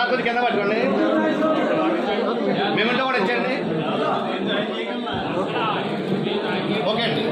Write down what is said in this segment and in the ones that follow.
కొద్ది కింద పట్టుకోండి, మేమంటే కూడా ఇచ్చండి. ఓకే అండి.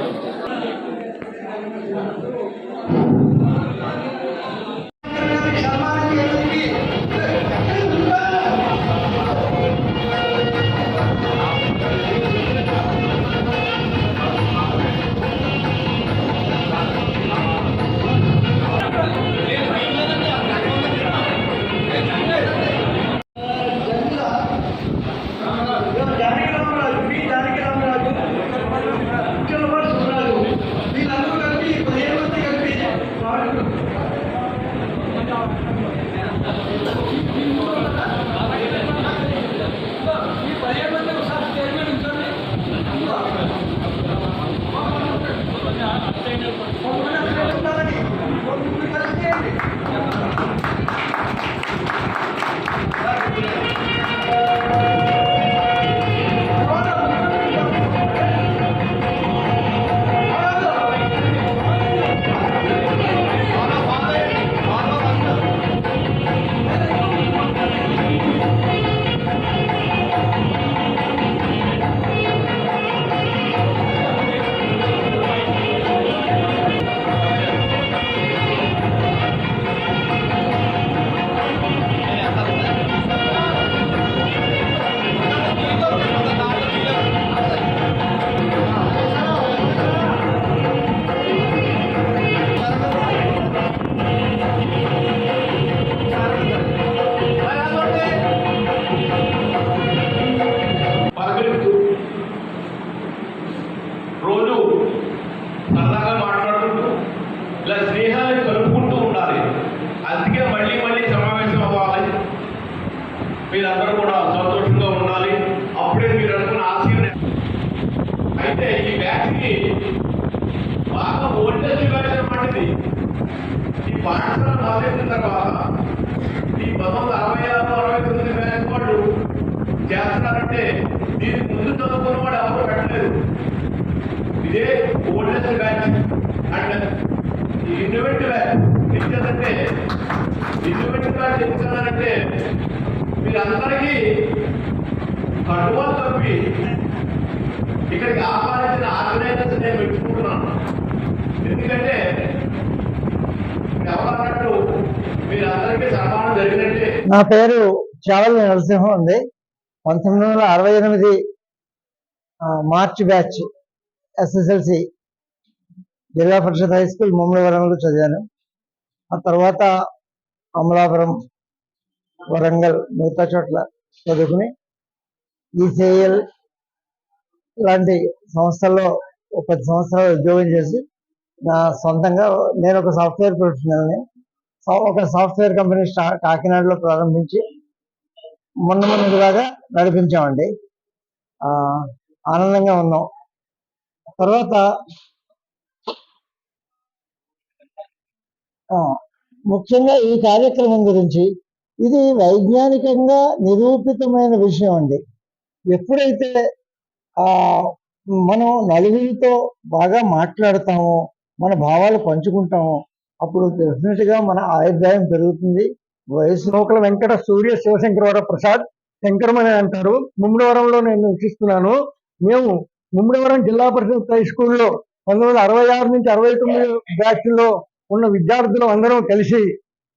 రోజు సరదాగా మాట్లాడుకుంటూ ఇలా స్నేహాన్ని కలుపుకుంటూ ఉండాలి. అందుకే మళ్ళీ మళ్ళీ సమావేశం అవ్వాలి. మీరందరూ కూడా సంతోషంగా ఉండాలి. అప్పుడే మీరు అనుకున్న ఆశయం. అయితే ఈ బ్యాచ్కి బాగా ఓల్డెస్ట్ బ్యాచ్ అన్నమాట. ఈ పాఠశాల మొదలైన తర్వాత ఈ 1966-69 బ్యాచ్ వాళ్ళు చేస్తున్నారంటే దీనికి ముందు చదువుకున్న వాడు ఎవరు పెట్టలేదు. ఇదే oldest batch and innovative batch. ఎందుకంటే ఇన్నోవేటివ్ బ్యాచ్ ఎందుకన్నారంటే మీరందరికీ కడువా తప్పి ఇక్కడికి ఆహ్వానించిన ఆర్గనైజర్స్ నేను మెచ్చుకుంటున్నాను. ఎందుకంటే ఎవరన్నట్టు మీరందరికీ సన్మానం జరిగినట్టే. నా పేరు చావల్ నరసింహం ఉంది. 1968 మార్చి బ్యాచ్ ఎస్ఎస్ఎల్సి జిల్లా పరిషత్ హై స్కూల్ ముమ్మడివరంలో చదివాను. ఆ తర్వాత అమలాపురం, వరంగల్, మిగతా చోట్ల చదువుకుని ఈసీఎల్ లాంటి సంస్థల్లో 10 సంవత్సరాలు ఉద్యోగం చేసి నా సొంతంగా నేను ఒక సాఫ్ట్వేర్ ప్రొఫెషనల్ని ఒక సాఫ్ట్వేర్ కంపెనీ కాకినాడలో ప్రారంభించి మొన్నలాగా నడిపించామండి. ఆనందంగా ఉన్నాం. తర్వాత ముఖ్యంగా ఈ కార్యక్రమం గురించి ఇది వైజ్ఞానికంగా నిరూపితమైన విషయం అండి. ఎప్పుడైతే మనం నలుగురితో బాగా మాట్లాడతామో, మన భావాలు పంచుకుంటామో, అప్పుడు డెఫినెట్గా మన ఆయుర్దాయం పెరుగుతుంది. వయసు లోకల వెంకట సూర్య శివశంకరవర ప్రసాద్ శంకరమని అంటారు. ముమ్మడివరంలో నేను నివసిస్తున్నాను. మేము ముమ్మడివరం జిల్లా పరిషత్ హై స్కూల్లో 1966 నుంచి 69 బ్యాచ్లో ఉన్న విద్యార్థులు అందరం కలిసి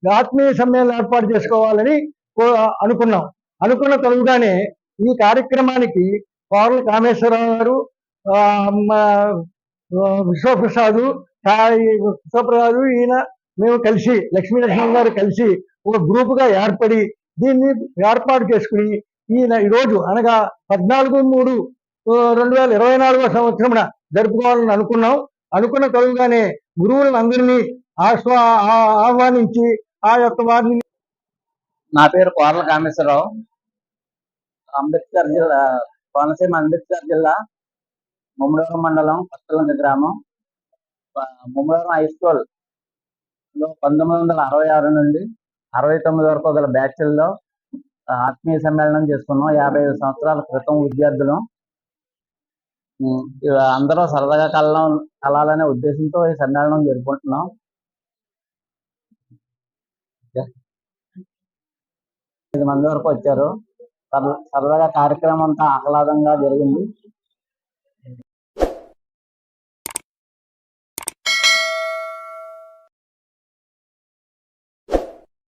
ఆత్మీయ సమ్మేళనం ఏర్పాటు చేసుకోవాలని అనుకున్న తరువుగానే ఈ కార్యక్రమానికి పార్ల కామేశ్వరరావు గారు, విశ్వప్రసాద్, ఈయన మేము కలిసి లక్ష్మీనరసింహం గారు కలిసి ఒక గ్రూపుగా ఏర్పడి దీన్ని ఏర్పాటు చేసుకుని ఈరోజు అనగా 14/3/2024 సంవత్సరం జరుపుకోవాలని అనుకున్న తరువుగానే గురువులందరినీ ఆహ్వానించి ఆ యొక్క వారిని. నా పేరు పార్ల కామేశ్వరరావు, అంబేద్కర్ జిల్లా, కోనసీమ అంబేద్కర్ జిల్లా, ముమ్మడివరం మండలం, పచ్చలంక గ్రామం. ముమ్మడివరం హై స్కూల్ 1966 నుండి 69 వరకు గల బ్యాచ్ల్లో ఆత్మీయ సమ్మేళనం చేసుకున్నాం. 55 సంవత్సరాల క్రితం విద్యార్థులు. అందరూ సరదాగా కలాలనే ఉద్దేశంతో ఈ సమ్మేళనం జరుపుకుంటున్నాం. మంది వరకు వచ్చారు. సరదాగా కార్యక్రమం అంతా ఆహ్లాదంగా జరిగింది.